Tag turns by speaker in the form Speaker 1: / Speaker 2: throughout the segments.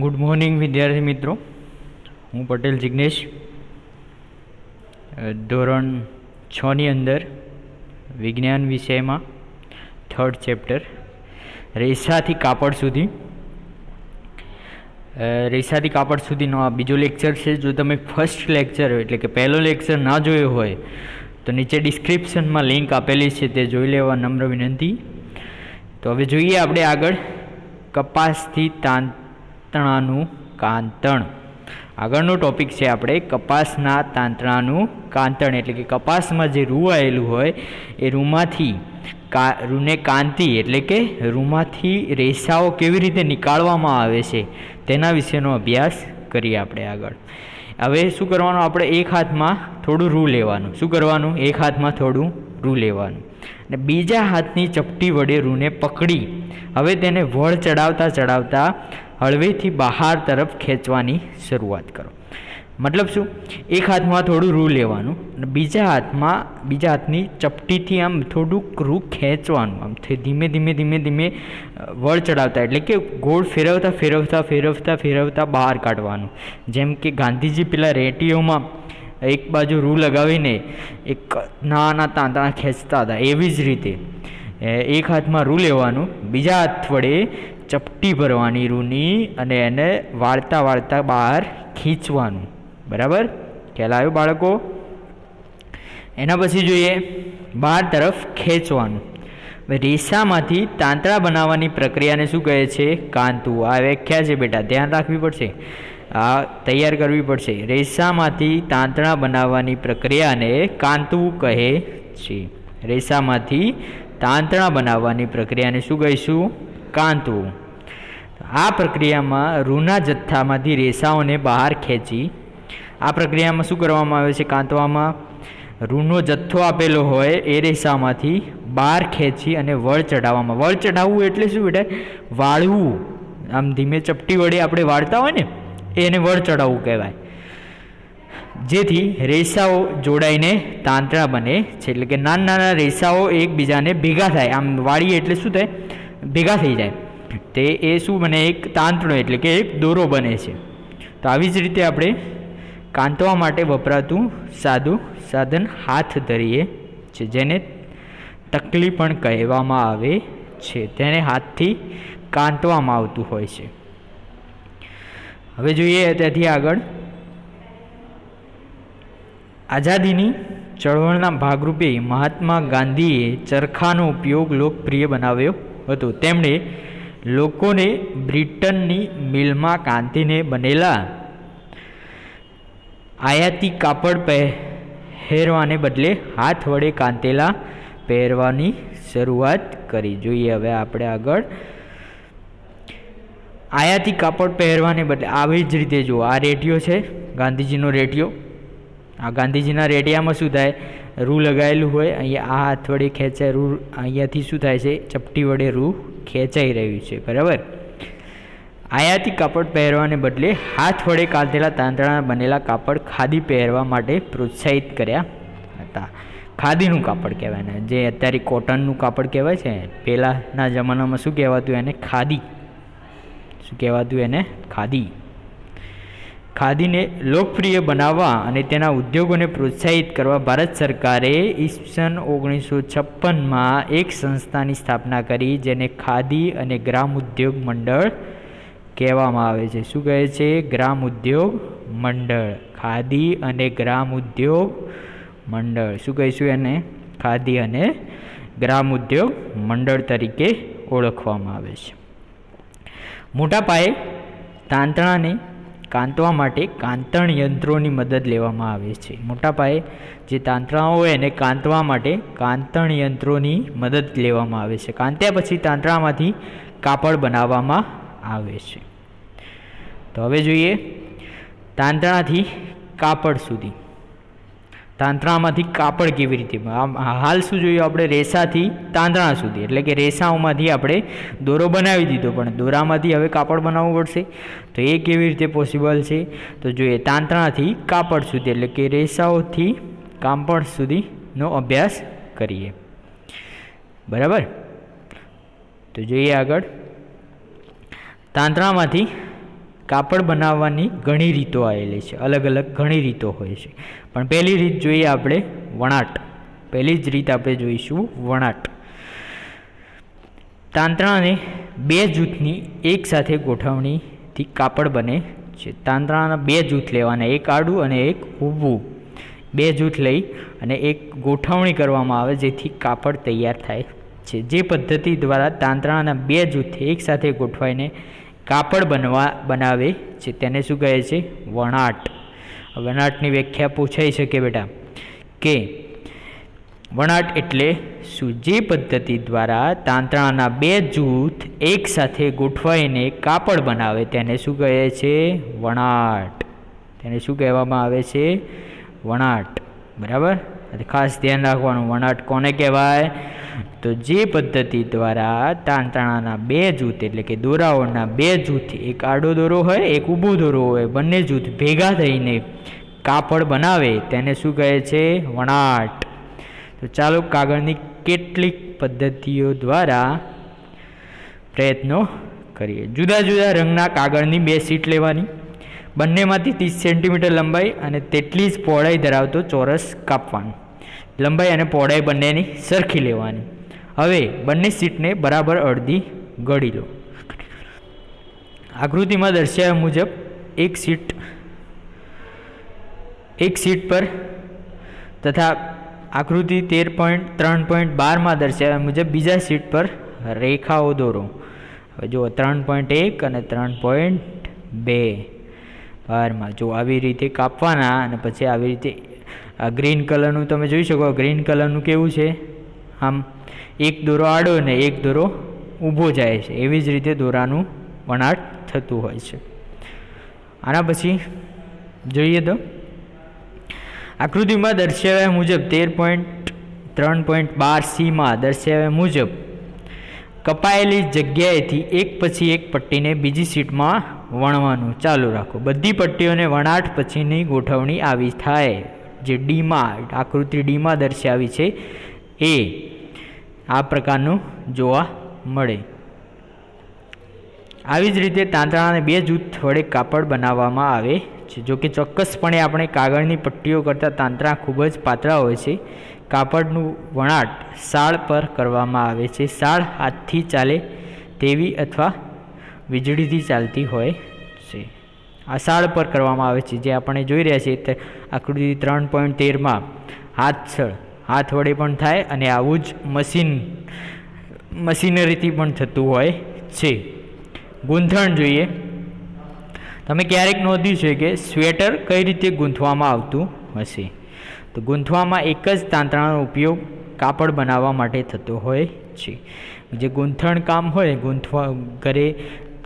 Speaker 1: Good morning વિદ્યાર્થી મિત્રો, હું પટેલ જિગ્નેશ ધોરણ 6ની અંદર વિજ્ઞાન વિષયમાં થર્ડ ચેપ્ટર રેસાથી કાપડ સુધીનો આ બીજો લેક્ચર છે. જો તમે ફર્સ્ટ લેક્ચર એટલે કે પહેલો લેક્ચર ના જોયો હોય તો નીચે ડિસ્ક્રિપ્શનમાં લિંક આપેલી છે, તે જોઈ લેવા નમ્ર વિનંતી. તો હવે જોઈએ આપણે આગળ કપાસથી તાંતણાનું કાંતણ. આગળનો ટોપિક છે આપણે કપાસના તાંતણાનું કાંતણ, એટલે કે કપાસમાં જે રૂ આવેલું હોય એ રૂને કાંતિ એટલે કે રૂમાંથી રેસાઓ કેવી રીતે નીકાળવામાં આવે છે તેના વિશેનો અભ્યાસ કરીએ આપણે આગળ. હવે શું કરવાનું, આપણે એક હાથમાં થોડું રૂ લેવાનું. શું કરવાનું? એક હાથમાં થોડું રૂ લેવાનું અને બીજા હાથની ચપટી વડે રૂને પકડી હવે તેને વળ ચડાવતા હળવેથી બહાર તરફ ખેંચવાની શરૂઆત કરો. મતલબ શું? એક હાથમાં થોડું રૂ લેવાનું અને બીજા હાથની ચપટીથી આમ થોડુંક રૂ ખેંચવાનું, આમ ધીમે ધીમે વળ ચડાવતા એટલે કે ગોળ ફેરવતા બહાર કાઢવાનું. જેમ કે ગાંધીજી પેલા રેટીઓમાં એક બાજુ રૂ લગાવીને એક નાના તાંતણા ખેંચતા હતા, એવી જ રીતે એક હાથમાં રૂ લેવાનું, બીજા હાથ વડે ચપટી ભરવાની રૂની અને એને વાળતા બહાર ખીંચવાનું. બરાબર ખ્યાલ આવ્યો બાળકો? એના પછી જોઈએ બહાર તરફ ખેંચવાનું. રેસામાંથી તાંતણા બનાવવાની પ્રક્રિયાને શું કહે છે? કાંતવું. આ વ્યાખ્યા છે બેટા, ધ્યાન રાખવી પડશે, આ તૈયાર કરવી પડશે. રેસામાંથી તાંતણા બનાવવાની પ્રક્રિયાને કાંતવું કહે છે. રેસામાંથી તાંતણા બનાવવાની પ્રક્રિયાને શું કહીશું? કાંતવું. આ પ્રક્રિયામાં રૂના જથ્થામાંથી રેસાઓને બહાર ખેંચી, આ પ્રક્રિયામાં શું કરવામાં આવે છે? કાંતવામાં રૂનો જથ્થો આપેલો હોય એ રેસામાંથી બહાર ખેંચી અને વળ ચડાવવામાં. વળ ચડાવવું એટલે શું બેટા? વાળવું. આમ ધીમે ચપટી વડે આપણે વાળતા હોય ને એને વળ ચડાવવું કહેવાય, જેથી રેસાઓ જોડાઈને તાંતણા બને છે. એટલે કે નાના રેસાઓ એકબીજાને ભેગા થાય, આમ વાળીએ એટલે શું થાય? ભેગા થઈ જાય. તે એ શું બને? એક તાંતણો એટલે કે એક દોરો બને છે. તો આવી જ રીતે આપણે કાંતવા માટે વપરાતું સાદું સાધન હાથ ધરીએ છે, જેને તકલી પણ કહેવામાં આવે છે. તેને હાથથી કાંતવામાં આવતું હોય છે. હવે જોઈએ ત્યાંથી આગળ આઝાદીની ચળવળના ભાગરૂપે મહાત્મા ગાંધીએ ચરખાનો ઉપયોગ લોકપ્રિય બનાવ્યો હતો. તેમણે લોકોને બ્રિટનની મિલમાં કાંતીને બનેલા આયાતી કાપડ પહેરવાને બદલે હાથ વડે કાંતેલા પહેરવાની શરૂઆત કરી. જોઈએ હવે આપણે આગળ આયાતી કાપડ પહેરવાને બદલે આવી જ રીતે જો આ રેડિયો છે, ગાંધીજીનો રેડિયો. આ ગાંધીજીના રેડિયામાં શું થાય? રૂ લગાવેલું હોય, અહીંયા આ હાથ વડે ખેંચાય રૂ, અહીંયાથી શું થાય છે? ચપટી વડે રૂ ખેંચાઈ રહ્યું છે. બરાબર. આયાતી કાપડ પહેરવાને બદલે હાથ વડે કાંતેલા તાંતણા બનેલા કાપડ ખાદી પહેરવા માટે પ્રોત્સાહિત કર્યા હતા. ખાદીનું કાપડ કહેવાય ને, જે અત્યારે કોટનનું કાપડ કહેવાય છે, પહેલાંના જમાનામાં શું કહેવાતું એને? ખાદી. શું કહેવાતું એને? ખાદી. ખાદીને લોકપ્રિય બનાવવા અને તેના ઉદ્યોગોને પ્રોત્સાહિત કરવા ભારત સરકારે ઈસવીસન 1956માં એક સંસ્થાની સ્થાપના કરી, જેને ખાદી અને ગ્રામ ઉદ્યોગ મંડળ કહેવામાં આવે છે. શું કહે છે? ગ્રામ ઉદ્યોગ મંડળ. ખાદી અને ગ્રામ ઉદ્યોગ મંડળ. શું કહીશું એને? ખાદી અને ગ્રામ ઉદ્યોગ મંડળ તરીકે ઓળખવામાં આવે છે. મોટા પાયે તાંતણાને કાંતવા માટે કાંતણ યંત્રોની મદદ લેવામાં આવે છે. મોટા પાયે જે તાંતણાઓ હોય એને કાંતવા માટે કાંતણ યંત્રોની મદદ લેવામાં આવે છે. કાંત્યા પછી તાંતણામાંથી કાપડ બનાવવામાં આવે છે. તો હવે જોઈએ તાંતણાથી કાપડ સુધી. તાંતણામાંથી કાપડ કેવી રીતે? હાલ શું જોયું આપણે? રેસાથી તાંતણા સુધી, એટલે કે રેસાઓમાંથી આપણે દોરો બનાવી દીધો, પણ દોરામાંથી હવે કાપડ બનાવવું પડશે. તો એ કેવી રીતે પોસિબલ છે? તો જોઈએ તાંતણાથી કાપડ સુધી, એટલે કે રેસાઓથી કાપડ સુધીનો અભ્યાસ કરીએ. બરાબર. તો જોઈએ આગળ તાંતણામાંથી કાપડ બનાવવાની ઘણી રીતો આવેલી છે, અલગ અલગ ઘણી રીતો હોય છે, પણ પહેલી રીત જોઈએ આપણે વણાટ. પહેલી જ રીત આપણે જોઈશું વણાટ. તાંતણાને બે જૂથની એક સાથે ગોઠવણીથી કાપડ બને છે. તાંતણાના બે જૂથ લેવાના, એક આડું અને એક ઊભું. બે જૂથ લઈ અને એક ગોઠવણી કરવામાં આવે જેથી કાપડ તૈયાર થાય છે. જે પદ્ધતિ દ્વારા તાંતણાના બે જૂથ એક સાથે ગોઠવાઈને કાપડ બનાવે છે તેને શું કહે છે? વણાટ. વણાટની વ્યાખ્યા પૂછાઈ શકે બેટા કે વણાટ એટલે શું? જે પદ્ધતિ દ્વારા તાંતણાના બે જૂથ એક સાથે ગોઠવાઈને કાપડ બનાવે તેને શું કહે છે? વણાટ. તેને શું કહેવામાં આવે છે? વણાટ. બરાબર, ખાસ ધ્યાન રાખવાનું. વણાટ કોને કહેવાય? તો જે પદ્ધતિ દ્વારા તાંતણાના બે જૂથ એટલે કે દોરાઓના બે જૂથ, એક આડો દોરો હોય એક ઊભો દોરો હોય, બંને જૂથ ભેગા થઈને કાપડ બનાવે તેને શું કહે છે? વણાટ. તો ચાલો કાગળની કેટલીક પદ્ધતિઓ દ્વારા પ્રયત્નો કરીએ. જુદા જુદા રંગના કાગળની બે શીટ લેવાની, બંનેમાંથી 30 સેન્ટીમીટર લંબાઈ અને તેટલી જ પહોળાઈ ધરાવતો ચોરસ કાપવાનો. લંબાઈ અને પહોળાઈ બંનેની સરખી લેવાની. હવે બંને શીટને બરાબર અડધી ગળી લો. આકૃતિમાં દર્શાવ્યા મુજબ એક શીટ પર તથા આકૃતિ 13.3.12માં દર્શાવ્યા મુજબ બીજા શીટ પર રેખાઓ દોરો. હવે જુઓ 3.1 અને 3.2 જો આવી રીતે કાપવાના અને પછી આવી રીતે ગ્રીન કલરનું તમે જોઈ શકો. ગ્રીન કલરનું કેવું છે? આમ એક દોરો આડો અને એક દોરો ઊભો જાય છે. એવી જ રીતે દોરાનું વણાટ થતું હોય છે. આના પછી જોઈએ તો આકૃતિમાં દર્શાવ્યા મુજબ 13.3.12cમાં દર્શાવ્યા મુજબ કપાયેલી જગ્યાએથી એક પછી એક પટ્ટીને બીજી શીટમાં વણવાનું ચાલુ રાખો. બધી પટ્ટીઓને વણાટ પછીની ગોઠવણી આવી થાય જે ડીમાં, આકૃતિ ડીમાં દર્શાવી છે એ આ પ્રકારનું જોવા મળે. આવી જ રીતે તાંતણાને બે જૂથ વડે કાપડ બનાવવામાં આવે છે. જો કે ચોક્કસપણે આપણે કાગળની પટ્ટીઓ કરતાં તાંતણા ખૂબ જ પાતળા હોય છે. કાપડનું વણાટ શાળ પર કરવામાં આવે છે. શાળ હાથથી ચાલે તેવી અથવા વીજળીથી ચાલતી હોય છે. આ શાળ પર કરવામાં આવે છે. જે આપણે જોઈ રહ્યા છીએ આકૃતિ 3.13માં હાથ વડે પણ થાય અને આવું જ મશીનરીથી પણ થતું હોય છે. ગૂંથણ જોઈએ. તમે ક્યારેક નોંધ્યું છે કે સ્વેટર કઈ રીતે ગૂંથવામાં આવતું હશે? તો ગૂંથવામાં એક જ તાંતણાનો ઉપયોગ કાપડ બનાવવા માટે થતો હોય છે. જે ગૂંથણ કામ હોય, ઘરે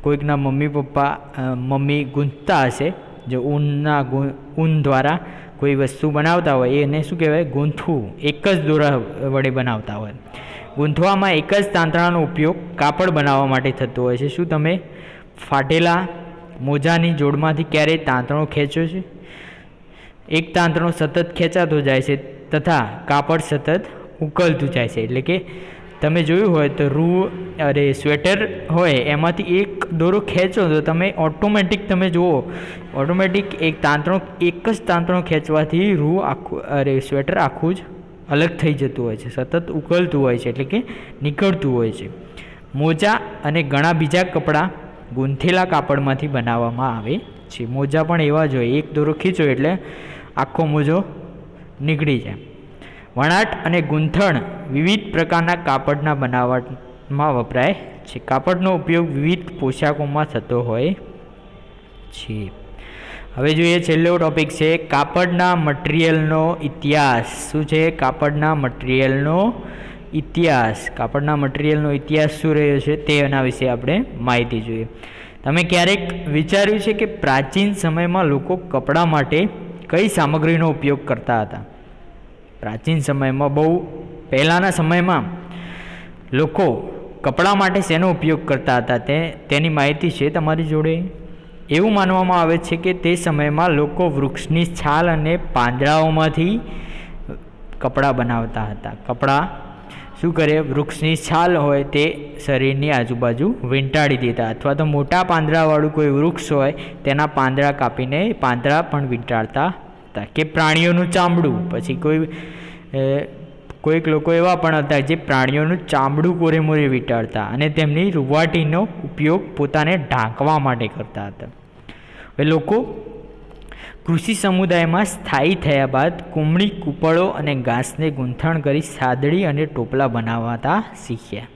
Speaker 1: કોઈકના મમ્મી ગૂંથતા હશે, જે ઊન દ્વારા કોઈ વસ્તુ બનાવતા હોય એને શું કહેવાય? ગૂંથવું. એક જ દોરા વડે બનાવતા હોય. ગૂંથવામાં એક જ તાંતણાનો ઉપયોગ કાપડ બનાવવા માટે થતો હોય છે. શું તમે ફાટેલા મોજાની જોડમાંથી ક્યારેય તાંતણો ખેંચ્યો છે? એક તાંતણો સતત ખેંચાતો જાય છે તથા કાપડ સતત ઉકળતું જાય છે. એટલે કે તમે જોયું હોય તો સ્વેટર હોય એમાંથી એક દોરો ખેંચો તો તમે ઓટોમેટિક એક જ તાંતણો ખેંચવાથી સ્વેટર આખું જ અલગ થઈ જતું હોય છે, સતત ઉકળતું હોય છે, એટલે કે નીકળતું હોય છે. મોજા અને ઘણા બીજા કપડાં ગૂંથેલા કાપડમાંથી બનાવવામાં આવે છે. મોજા પણ એવા જ હોય, એક દોરો ખીચો એટલે આખો મોજો નીકળી જાય. વણાટ અને ગૂંથણ વિવિધ પ્રકારના કાપડના બનાવટમાં વપરાય છે. કાપડનો ઉપયોગ વિવિધ પોશાકોમાં થતો હોય છે. હવે જોઈએ છેલ્લો ટોપિક છે કાપડના મટીરિયલનો ઇતિહાસ. શું છે? કાપડના મટીરિયલનો ઇતિહાસ. કાપડના મટીરિયલનો ઇતિહાસ શું રહ્યો છે તેના વિશે આપણે માહિતી જોઈએ. તમે ક્યારેક વિચાર્યું છે કે પ્રાચીન સમયમાં લોકો કપડાં માટે કઈ સામગ્રીનો ઉપયોગ કરતા હતા? પ્રાચીન સમયમાં, બહુ પહેલાંના સમયમાં લોકો કપડાં માટે શેનો ઉપયોગ કરતા હતા તેની માહિતી છે તમારી જોડે? એવું માનવામાં આવે છે કે તે સમયમાં લોકો વૃક્ષની છાલ અને પાંદડાઓમાંથી કપડાં બનાવતા હતા. કપડાં શું કરે, વૃક્ષની છાલ હોય તે શરીરની આજુબાજુ વીંટાળી દેતા, અથવા તો મોટા પાંદડાવાળું કોઈ વૃક્ષ હોય તેના પાંદડા કાપીને પાંદડા પણ વીંટાળતા હતા. કે પ્રાણીઓનું ચામડું, પછી કોઈક લોકો એવા પણ હતા જે પ્રાણીઓનું ચામડું કોરેમોરે વીંટાળતા અને તેમની રૂંવાટીનો ઉપયોગ પોતાને ઢાંકવા માટે કરતા હતા. હવે લોકો કૃષિ સમુદાયમાં સ્થાયી થયા બાદ કુમળી, કૂપળો અને ઘાસને ગૂંથણ કરી સાદડી અને ટોપલા બનાવતા શીખ્યા.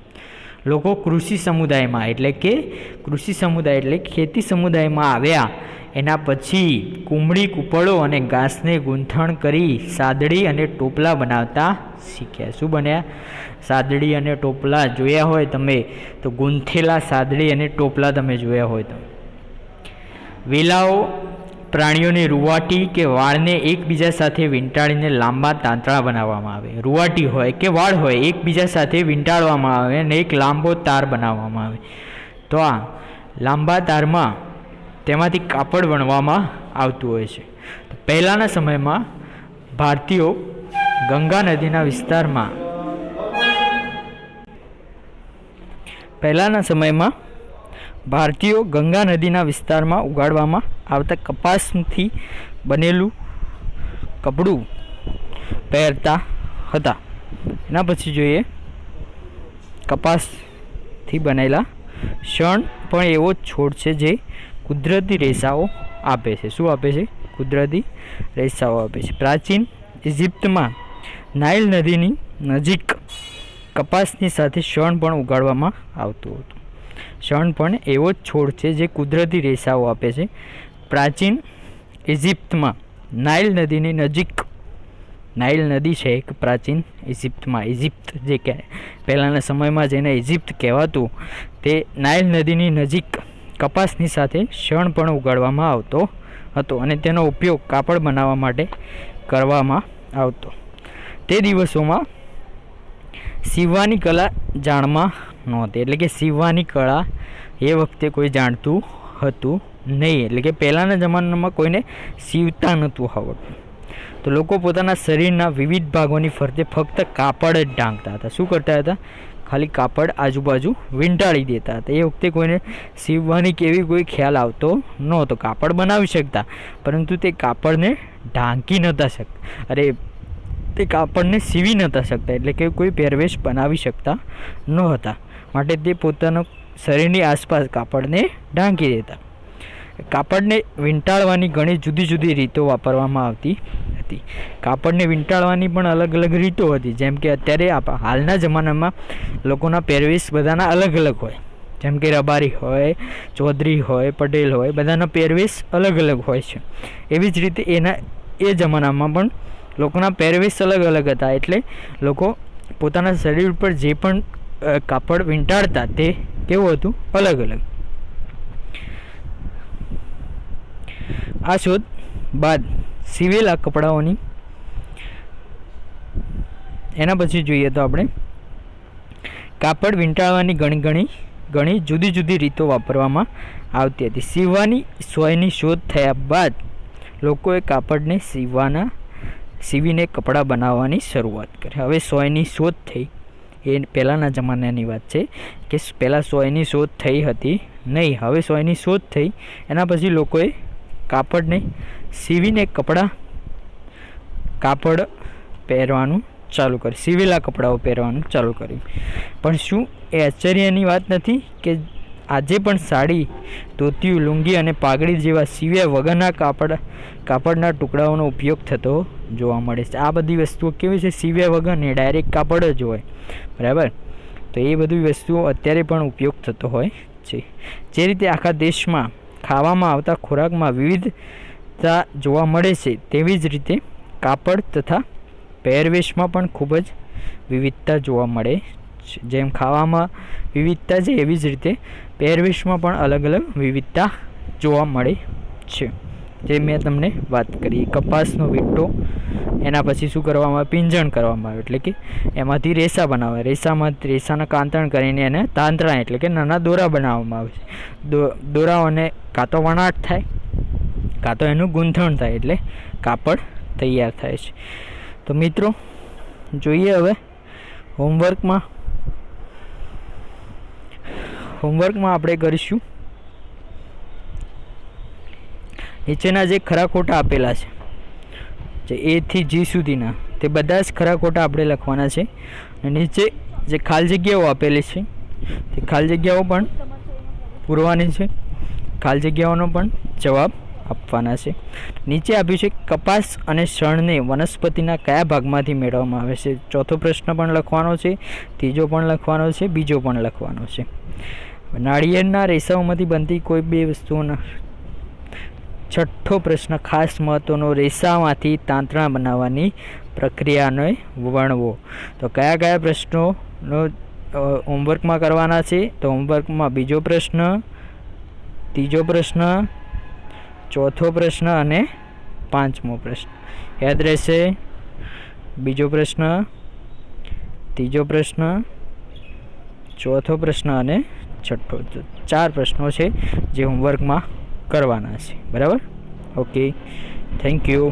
Speaker 1: લોકો કૃષિ સમુદાય એટલે ખેતી સમુદાયમાં આવ્યા એના પછી કુમળી, કૂપળો અને ઘાસને ગૂંથણ કરી સાદડી અને ટોપલા બનાવતા શીખ્યા. શું બન્યા? સાદડી અને ટોપલા જોયા હોય તમે તો, ગૂંથેલા સાદડી અને ટોપલા તમે જોયા હોય તો. વેલાઓ પ્રાણીઓની રૂંવાટી કે વાળને એકબીજા સાથે વીંટાળીને લાંબા તાંતણા બનાવવામાં આવે. રૂંવાટી હોય કે વાળ હોય, એકબીજા સાથે વીંટાળવામાં આવે અને એક લાંબો તાર બનાવવામાં આવે. તો આ લાંબા તારમાં તેમાંથી કાપડ વણવામાં આવતું હોય છે. પહેલાંના સમયમાં ભારતીયો ગંગા નદીના વિસ્તારમાં ઉગાડવામાં આવતા કપાસથી બનેલું કપડું પહેરતા હતા. એના પછી જોઈએ કપાસથી બનેલા શણ પણ એવો જ છોડ છે જે કુદરતી રેસાઓ આપે છે. શું આપે છે? કુદરતી રેસાઓ આપે છે. પ્રાચીન ઇજિપ્તમાં નાઇલ નદીની નજીક કપાસની સાથે શણ પણ ઉગાડવામાં આવતું હતું. શણ પણ એવો જ છોડ છે જે કુદરતી રેસાઓ આપે છે. પ્રાચીન ઇજિપ્તમાં નાઇલ નદીની નજીક, નાઇલ નદી છે એક પ્રાચીન ઇજિપ્તમાં, ઇજિપ્ત જે પહેલાંના સમયમાં જેને ઇજિપ્ત કહેવાતું, તે નાઇલ નદીની નજીક કપાસની સાથે શણ પણ ઉગાડવામાં આવતો હતો અને તેનો ઉપયોગ કાપડ બનાવવા માટે કરવામાં આવતો. તે દિવસોમાં સીવવાની કલા જાણમાં નહોતી, એટલે કે સીવવાની કળા એ વખતે કોઈ જાણતું હતું નહીં, એટલે કે પહેલાંના જમાનામાં કોઈને સીવતા નહોતું આવડતું. તો લોકો પોતાના શરીરના વિવિધ ભાગોની ફરતે ફક્ત કાપડ જ ઢાંકતા હતા. શું કરતા હતા? ખાલી કાપડ આજુબાજુ વીંટાળી દેતા હતા. એ વખતે કોઈને સીવવાની કેવી કોઈ ખ્યાલ આવતો નહોતો. કાપડ બનાવી શકતા, પરંતુ તે કાપડને ઢાંકી નહોતા શકતા, તે કાપડને સીવી નહોતા શકતા, એટલે કે કોઈ પહેરવેશ બનાવી શકતા નહોતા. માટે તે પોતાના શરીરની આસપાસ કાપડને ઢાંકી દેતા. કાપડને વીંટાળવાની ઘણી જુદી જુદી રીતો વાપરવામાં આવતી હતી. કાપડને વીંટાળવાની પણ અલગ અલગ રીતો હતી. જેમ કે અત્યારે હાલના જમાનામાં લોકોના પહેરવેશ બધાના અલગ અલગ હોય. જેમ કે રબારી હોય, ચૌધરી હોય, પટેલ હોય, બધાના પહેરવેશ અલગ અલગ હોય છે. એવી જ રીતે એ જમાનામાં પણ લોકોના પહેરવેશ અલગ અલગ હતા. એટલે લોકો પોતાના શરીર પર જે પણ કાપડ વીંટાળતા તે કેવું હતું? અલગ અલગ. આ શોધ બાદ સીવેલા કપડાઓની, એના પછી જોઈએ તો આપણે કાપડ વીંટાળવાની ઘણી જુદી જુદી રીતો વાપરવામાં આવતી હતી. સીવવાની સોયની શોધ થયા બાદ લોકોએ કાપડને સીવીને કપડાં બનાવવાની શરૂઆત કરી. હવે સોયની શોધ થઈ, એ પહેલાંના જમાનાની વાત છે કે પહેલાં સોયની શોધ થઈ હતી નહીં. હવે સોયની શોધ થઈ, એના પછી લોકોએ કાપડને સીવીને કાપડ પહેરવાનું ચાલુ કર્યું, સીવેલા કપડાઓ પહેરવાનું ચાલુ કર્યું. પણ શું એ આશ્ચર્યની વાત નથી કે આજે પણ સાડી, ધોતિયું, લુંગી અને પાઘડી જેવા સીવ્યા વગરના કાપડના ટુકડાઓનો ઉપયોગ થતો જોવા મળે છે. આ બધી વસ્તુઓ કેવી છે? સીવ્યા વગરની, ડાયરેક્ટ કાપડ જ હોય, બરાબર. તો એ બધી વસ્તુઓ અત્યારે પણ ઉપયોગ થતો હોય છે. જે રીતે આખા દેશમાં ખાવામાં આવતા ખોરાકમાં વિવિધતા જોવા મળે છે, તેવી જ રીતે કાપડ તથા પહેરવેશમાં પણ ખૂબ જ વિવિધતા જોવા મળે છે. જેમ ખાવામાં વિવિધતા છે, એવી જ રીતે પહેરવેશમાં પણ અલગ અલગ વિવિધતા જોવા મળે છે. જે મેં તમને વાત કરી, કપાસનો વીંટો, એના પછી શું કરવામાં આવે? પીંજણ કરવામાં આવે, એટલે કે એમાંથી રેસા બનાવે. રેસાના કાંતણ કરીને એને તાંતણા, એટલે કે નાના દોરા બનાવવામાં આવે છે. દોરાઓને કાં તો વણાટ થાય, કાં તો એનું ગૂંથણ થાય, એટલે કાપડ તૈયાર થાય છે. તો મિત્રો જોઈએ હવે હોમવર્કમાં આપણે કરીશું નીચેના જે ખરા ખોટા આપેલા છે, જે એ થી જી સુધીના, તે બધા જ ખરા ખોટા આપણે લખવાના છે. અને નીચે જે ખાલી જગ્યાઓ આપેલી છે તે ખાલી જગ્યાઓ પણ પૂરવાની છે, ખાલી જગ્યાઓનો પણ જવાબ આપવાના છે. નીચે આપ્યું છે કપાસ અને શણને વનસ્પતિના કયા ભાગમાંથી મેળવવામાં આવે છે. ચોથો પ્રશ્ન પણ લખવાનો છે, ત્રીજો પણ લખવાનો છે, બીજો પણ લખવાનો છે. નાળિયેરના રેસાઓમાંથી બનતી કોઈ બે વસ્તુઓના. છઠ્ઠો પ્રશ્ન ખાસ મહત્વનો, રેસામાંથી તાંતણા બનાવવાની પ્રક્રિયાને વર્ણવો. તો કયા કયા પ્રશ્નોનો હોમવર્કમાં કરવાના છે? તો હોમવર્કમાં બીજો પ્રશ્ન, ત્રીજો પ્રશ્ન, ચોથો પ્રશ્ન અને પાંચમો પ્રશ્ન યાદ રહેશે. બીજો પ્રશ્ન, ત્રીજો પ્રશ્ન, ચોથો પ્રશ્ન અને છઠ્ઠો. 4 પ્રશ્નો છે જે હોમવર્કમાં કરવાના છે. બરાબર? Okay, thank you.